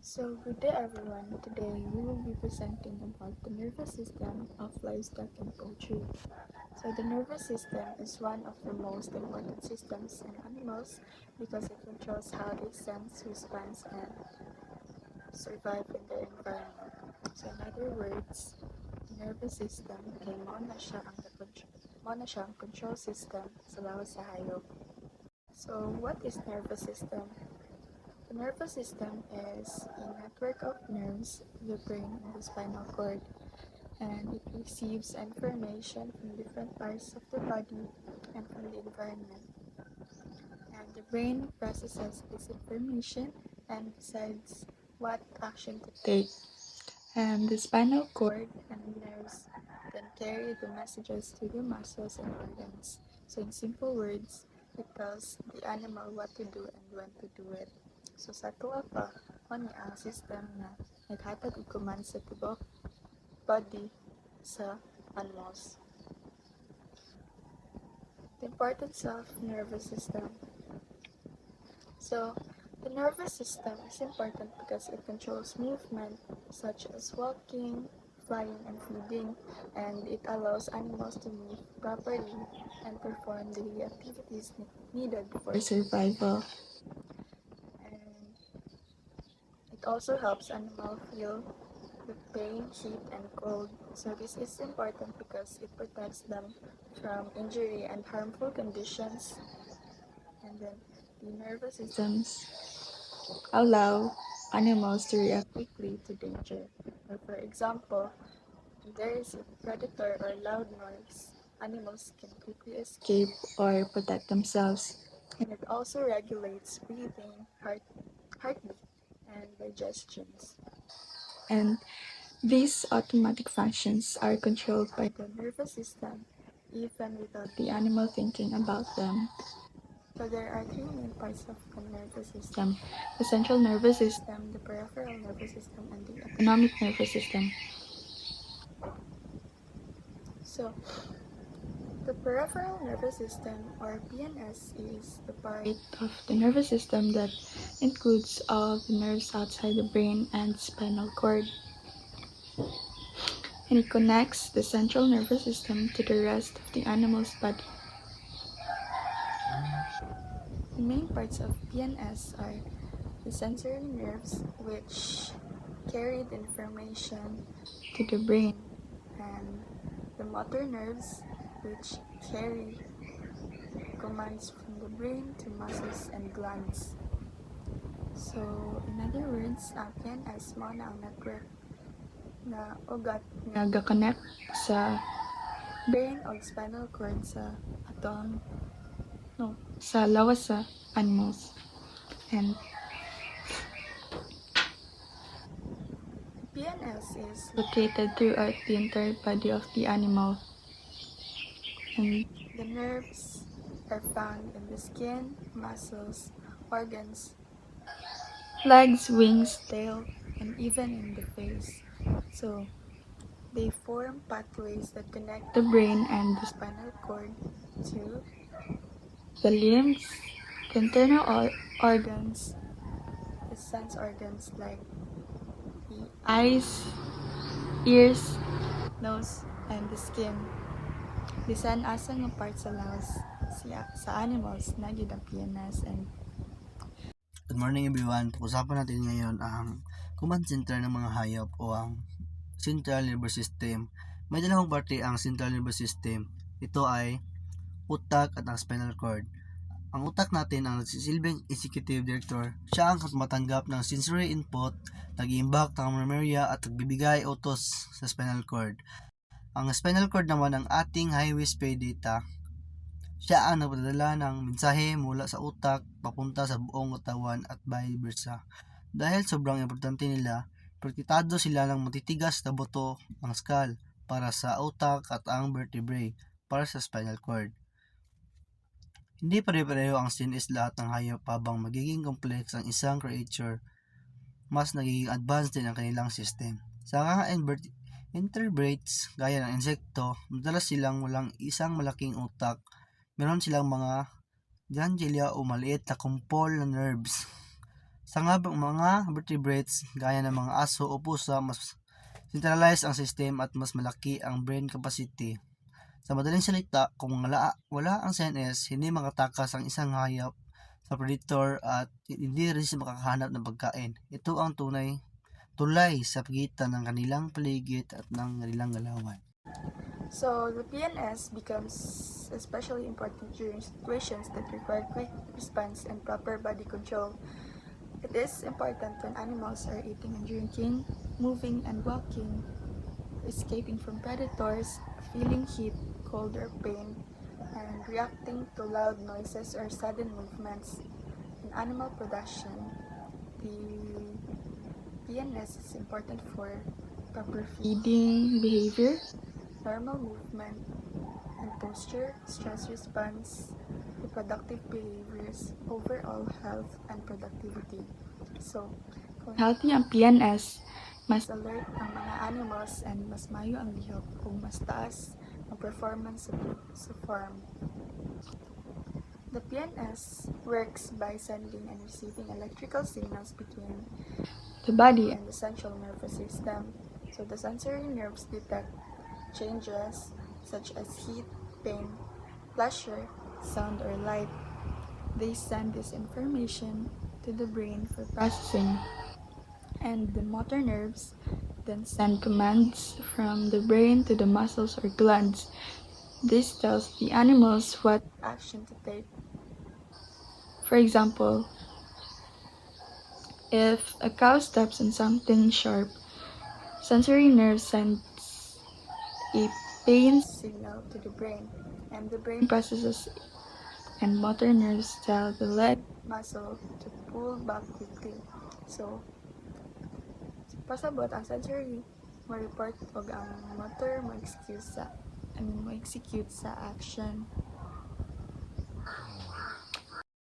So, good day everyone. Today we will be presenting about the nervous system of livestock and poultry. So, the nervous system is one of the most important systems in animals because it controls how they sense, respond, and survive in their environment. So, in other words, the nervous system ay mauna siyang control system sa lawas sa hayop. So, what is nervous system? The nervous system is a network of nerves, the brain, and the spinal cord, and it receives information from different parts of the body and from the environment. And the brain processes this information and decides what action to take. And the spinal cord and nerves then carry the messages to the muscles and organs. So, in simple words, it tells the animal what to do and when to do it. So sa tuwa pa, ni ang system na naghatag og command sa tibok body sa animals. The importance of nervous system. So, the nervous system is important because it controls movement such as walking, flying, and feeding, and it allows animals to move properly and perform daily activities needed for survival. And it also helps animals feel the pain, heat, and cold. So this is important because it protects them from injury and harmful conditions. And then the nervous systems allow animals to react quickly to danger. Or for example, if there is a predator or loud noise, animals can quickly escape or protect themselves. And it also regulates breathing, heartbeat, and digestions. And these automatic functions are controlled by the nervous system even without the animal thinking about them. So there are three main parts of the nervous system: the central nervous system, the peripheral nervous system, and the autonomic nervous system. So the peripheral nervous system, or PNS, is the part of the nervous system that includes all the nerves outside the brain and spinal cord, and it connects the central nervous system to the rest of the animal's body. The main parts of PNS are the sensory nerves, which carry the information to the brain, and the motor nerves, which carry commands from the brain to muscles and glands. So, in other words, ang PNS mo na ang network na ugat nga ga-connect sa brain o spinal cord sa atong sa lawas sa animals. And PNS is located throughout the entire body of the animal. And the nerves are found in the skin, muscles, organs, legs, wings, tail, and even in the face. So, they form pathways that connect the brain and the spinal cord to the limbs, the internal organs, the sense organs like the eyes, ears, nose, and the skin. Bisan asa nga part sa lawas sa animals na gyud ang PNS. And Good morning everyone. Pag-usapan natin ngayon ang command center ng mga hayop o ang central nervous system. May dalawang parte ang central nervous system. Ito ay utak at ang spinal cord. Ang utak natin ang nagsisilbing executive director. Siya ang matanggap ng sensory input, nag-iimbak ng memoria at nagbibigay utos sa spinal cord. Ang spinal cord naman ang ating highway speed data. Siya ang nagpadala ng mensahe mula sa utak papunta sa buong katawan at vice versa. Dahil sobrang importante nila, protektado sila ng matitigas na buto ang skull para sa utak at ang vertebrae para sa spinal cord. Hindi pare-pareho ang CNS lahat ng hayop habang magiging complex ang isang creature, mas nagiging advanced din ang kanilang system. Sa mga invertebrates, gaya ng insekto, madalas silang walang isang malaking utak. Meron silang mga ganglia o maliit na kumpol na nerves Sa mga vertebrates gaya ng mga aso o pusa, mas centralized ang system at mas malaki ang brain capacity. Sa madaling salita, kung wala ang CNS, hindi makatakas ang isang hayop sa predator at hindi rin siya makakahanap ng pagkain. Ito ang tulay sa pagitan ng kanilang paligid at ng kanilang galawan. So, the PNS becomes especially important during situations that require quick response and proper body control. It is important when animals are eating and drinking, moving and walking, escaping from predators, feeling heat, cold or pain, and reacting to loud noises or sudden movements. In animal production, the PNS is important for proper feeding behavior, normal movement and posture, stress response, reproductive behaviors, overall health and productivity. So, kung healthy ang PNS, mas alert ang mga animals and mas mayo ang lihok kung mas taas ang performance sa farm. The PNS works by sending and receiving electrical signals between the body and the central nervous system. So the sensory nerves detect changes such as heat, pain, pleasure, sound, or light. They send this information to the brain for processing, and the motor nerves then send commands from the brain to the muscles or glands. This tells the animals what action to take. For example, if a cow steps on something sharp, sensory nerve sends a pain signal to the brain, and the brain processes and motor nerves tell the leg muscle to pull back quickly. So, pasabot ang sensory mo-report og ang motor mo-execute sa action.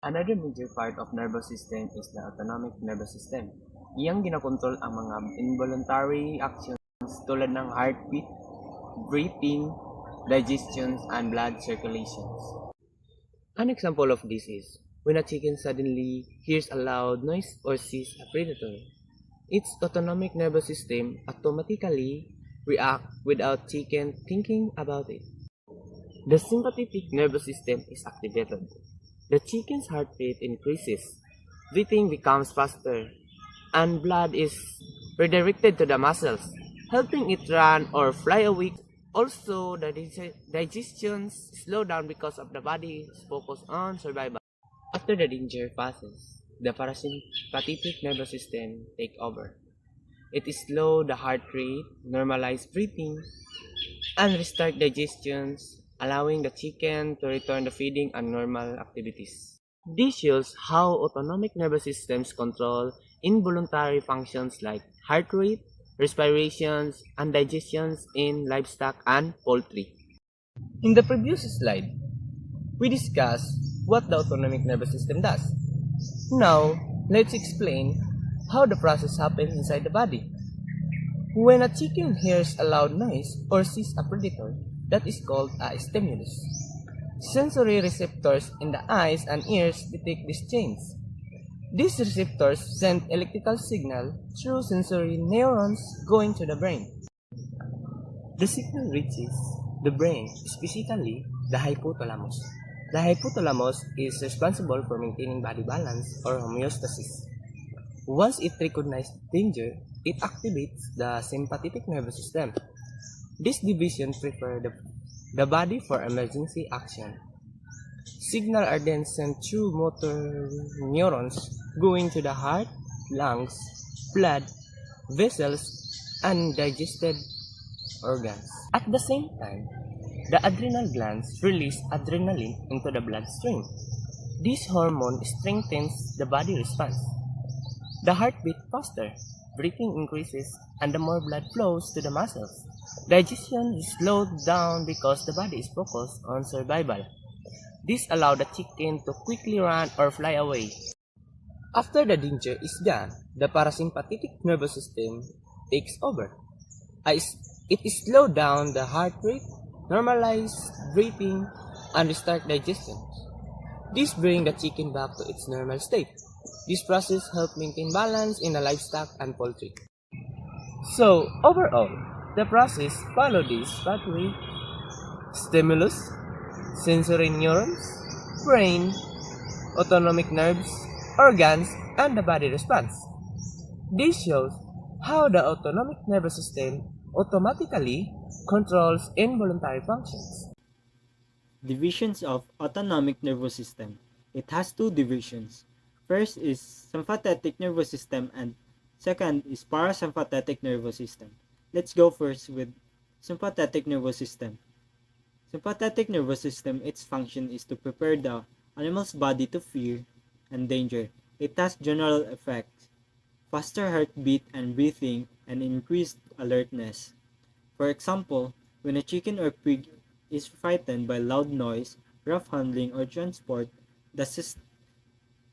Another major part of nervous system is the autonomic nervous system. Iyang ginakontrol ang mga involuntary actions tulad ng heartbeat, breathing, digestion, and blood circulations. An example of this is when a chicken suddenly hears a loud noise or sees a predator. Its autonomic nervous system automatically reacts without chicken thinking about it. The sympathetic nervous system is activated. The chicken's heart rate increases, breathing becomes faster, and blood is redirected to the muscles, helping it run or fly away. Also, the digestion slows down because of the body's focus on survival. After the danger passes, the parasympathetic nervous system takes over. It slows the heart rate, normalize breathing, and restart digestion, allowing the chicken to return to feeding and normal activities. This shows how autonomic nervous systems control involuntary functions like heart rate, respirations, and digestions in livestock and poultry. In the previous slide, we discussed what the autonomic nervous system does. Now, let's explain how the process happens inside the body. When a chicken hears a loud noise or sees a predator, that is called a stimulus. Sensory receptors in the eyes and ears detect these changes. These receptors send electrical signal through sensory neurons going to the brain. The signal reaches the brain, specifically the hypothalamus. The hypothalamus is responsible for maintaining body balance or homeostasis. Once it recognizes danger, it activates the sympathetic nervous system. This division prepares the body for emergency action. Signals are then sent through motor neurons going to the heart, lungs, blood, vessels, and digestive organs. At the same time, the adrenal glands release adrenaline into the bloodstream. This hormone strengthens the body response. The heart beats faster, breathing increases, and the more blood flows to the muscles. Digestion is slowed down because the body is focused on survival. This allows the chicken to quickly run or fly away. After the danger is done, the parasympathetic nervous system takes over. It slows down the heart rate, normalize breathing, and restart digestion. This brings the chicken back to its normal state. This process helps maintain balance in the livestock and poultry. So, overall, the process follows this pathway: stimulus, sensory neurons, brain, autonomic nerves, organs, and the body response. This shows how the autonomic nervous system automatically controls involuntary functions. Divisions of autonomic nervous system. It has two divisions. First is sympathetic nervous system and second is parasympathetic nervous system. Let's go first with sympathetic nervous system. Sympathetic nervous system, its function is to prepare the animal's body to fear and danger. It has general effects: faster heartbeat and breathing, and increased alertness. For example, when a chicken or pig is frightened by loud noise, rough handling, or transport, the,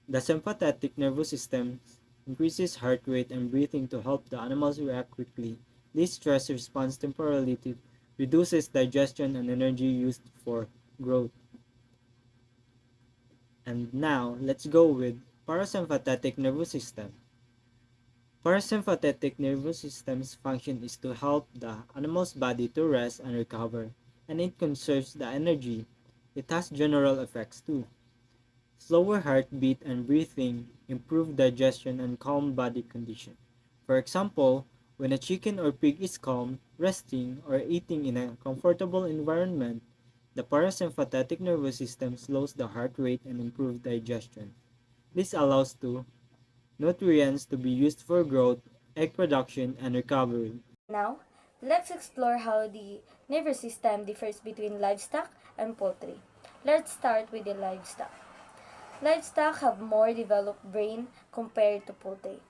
the sympathetic nervous system increases heart rate and breathing to help the animals react quickly. This stress response temporarily reduces digestion and energy used for growth. And now, let's go with parasympathetic nervous system. Parasympathetic nervous system's function is to help the animal's body to rest and recover, and it conserves the energy. It has general effects too. Slower heartbeat and breathing, improved digestion, and calm body condition. For example, when a chicken or pig is calm, resting, or eating in a comfortable environment, the parasympathetic nervous system slows the heart rate and improves digestion. This allows nutrients to be used for growth, egg production, and recovery. Now, let's explore how the nervous system differs between livestock and poultry. Let's start with the livestock. Livestock have more developed brain compared to poultry.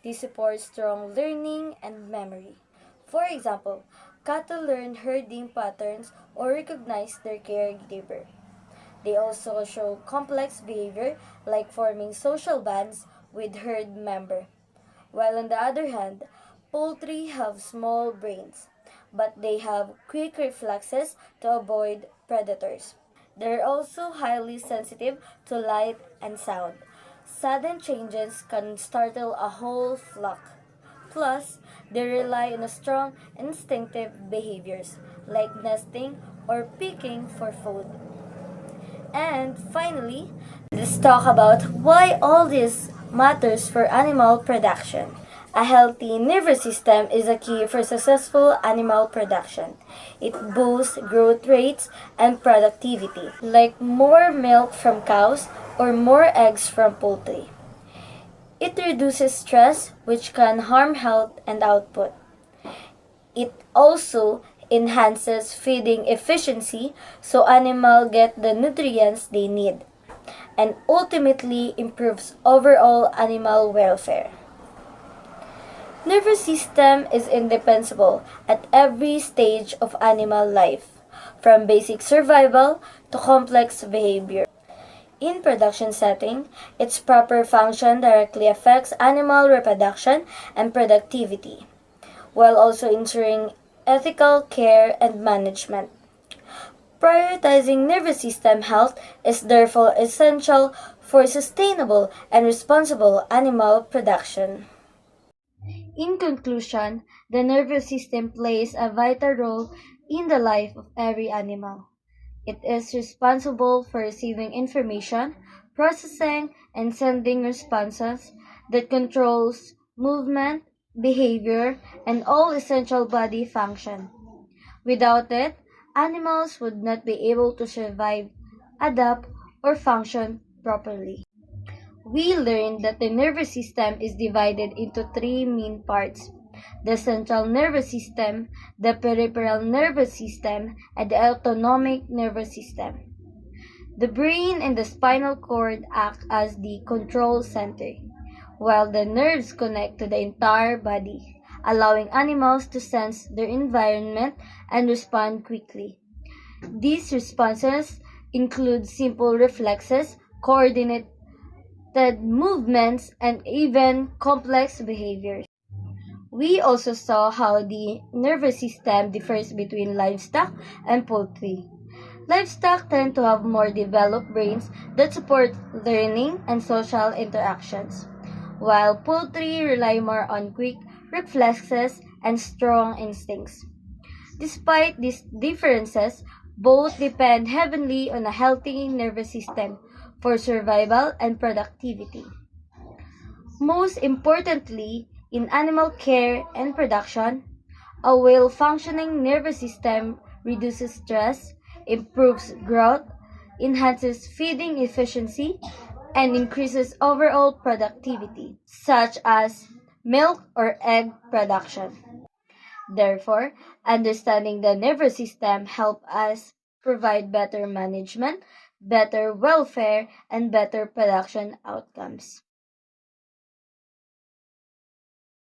This supports strong learning and memory. For example, cattle learn herding patterns or recognize their caregiver. They also show complex behavior like forming social bonds with herd member. While on the other hand, poultry have small brains, but they have quick reflexes to avoid predators. They're also highly sensitive to light and sound. Sudden changes can startle a whole flock. Plus, they rely on strong instinctive behaviors like nesting or picking for food. And finally, let's talk about why all this matters for animal production. A healthy nervous system is a key for successful animal production. It boosts growth rates and productivity, like more milk from cows or more eggs from poultry. It reduces stress, which can harm health and output. It also enhances feeding efficiency so animals get the nutrients they need, and ultimately improves overall animal welfare. Nervous system is indispensable at every stage of animal life, from basic survival to complex behavior. In production setting, its proper function directly affects animal reproduction and productivity, while also ensuring ethical care and management. Prioritizing nervous system health is therefore essential for sustainable and responsible animal production. In conclusion, the nervous system plays a vital role in the life of every animal. It is responsible for receiving information, processing, and sending responses that controls movement, behavior, and all essential body function. Without it, animals would not be able to survive, adapt, or function properly. We learned that the nervous system is divided into three main parts: the central nervous system, the peripheral nervous system, and the autonomic nervous system. The brain and the spinal cord act as the control center, while the nerves connect to the entire body, allowing animals to sense their environment and respond quickly. These responses include simple reflexes, coordinated movements, and even complex behaviors. We also saw how the nervous system differs between livestock and poultry. Livestock tend to have more developed brains that support learning and social interactions, while poultry rely more on quick reflexes and strong instincts. Despite these differences, both depend heavily on a healthy nervous system for survival and productivity. Most importantly, in animal care and production, a well-functioning nervous system reduces stress, improves growth, enhances feeding efficiency, and increases overall productivity, such as milk or egg production. Therefore, understanding the nervous system helps us provide better management, better welfare, and better production outcomes.